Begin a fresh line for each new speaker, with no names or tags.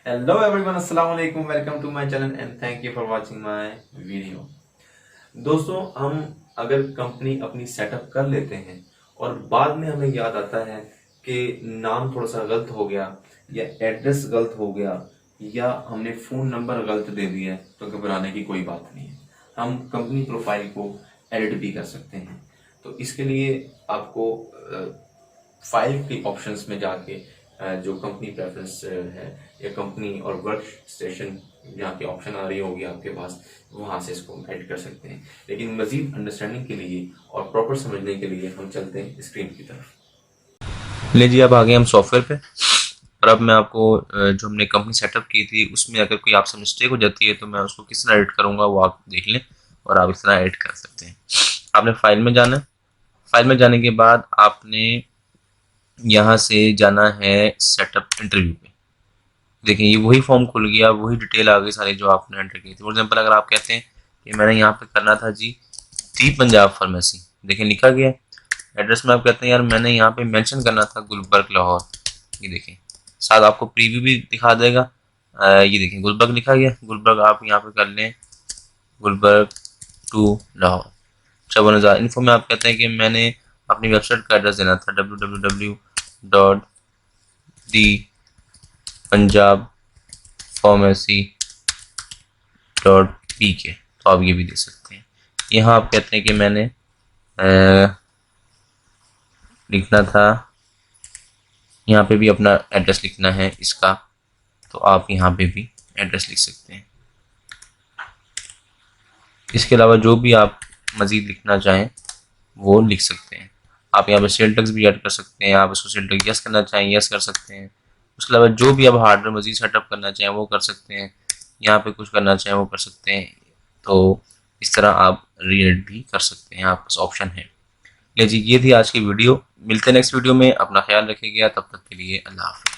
Hello everyone, अस्सलाम वालेकुम। Welcome to my channel and thank you for watching my video. दोस्तों, हम अगर कंपनी अपनी सेटअप कर लेते हैं और बाद में हमें याद आता है कि नाम थोड़ा सा गलत हो गया या एड्रेस गलत हो गया या हमने फ़ोन नंबर गलत दे दिया है, तो घबराने की कोई बात नहीं है। हम कंपनी प्रोफाइल को एडिट भी कर सकते हैं। तो इसके लिए आपको फाइल के ऑप्शंस में जाके जो कंपनी प्रेफरेंस है या कंपनी और वर्क स्टेशन यहाँ की ऑप्शन आ रही होगी आपके पास, वहाँ से इसको ऐड कर सकते हैं। लेकिन मजीद अंडरस्टैंडिंग के लिए और प्रॉपर समझने के लिए हम चलते हैं स्क्रीन की तरफ।
ले जी, अब आ गए हम सॉफ्टवेयर पे। और अब मैं आपको जो हमने कंपनी सेटअप की थी उसमें अगर कोई आपसे मिस्टेक हो जाती है तो मैं उसको किस तरह एडिट करूँगा वो आप देख लें और आप इस तरह एडिट कर सकते हैं। आपने फाइल में जाना है। फाइल में जाने के बाद आपने यहाँ से जाना है सेटअप इंटरव्यू पे। देखिए, ये वही फॉर्म खुल गया, वही डिटेल आ गई सारी जो आपने एंटर की थी। फॉर एग्जाम्पल, अगर आप कहते हैं कि मैंने यहाँ पे करना था जी दी पंजाब फार्मेसी, देखिए लिखा गया है। एड्रेस में आप कहते हैं यार मैंने यहाँ पे मेंशन करना था गुलबर्ग लाहौर, ये देखें साथ आपको प्रीव्यू भी दिखा देगा। ये देखें गुलबर्ग लिखा गया, गुलबर्ग आप यहाँ पे कर लें गुलबर्ग टू लाहौर 54,000। इन्फो में आप कहते हैं कि मैंने अपनी वेबसाइट का एड्रेस देना था www.thepharmacy.pk, तो आप ये भी दे सकते हैं। यहाँ आप कहते हैं कि मैंने लिखना था, यहाँ पे भी अपना एड्रेस लिखना है इसका, तो आप यहाँ पे भी एड्रेस लिख सकते हैं। इसके अलावा जो भी आप मज़ीद लिखना चाहें वो लिख सकते हैं। आप यहाँ पे सेल टैक्स भी ऐड कर सकते हैं। आप इसको सेल टैक्स यस करना चाहें यस कर सकते हैं। उसके अलावा जो भी आप हार्डवेयर मज़ीद सेटअप करना चाहें वो कर सकते हैं। यहाँ पे कुछ करना चाहें वो कर सकते हैं। तो इस तरह आप रीएडिट भी कर सकते हैं, आपके पास ऑप्शन है। ले जी, ये थी आज की वीडियो। मिलते हैं नेक्स्ट वीडियो में। अपना ख्याल रखिएगा, तब तक के लिए अल्लाह हाफ़िज़।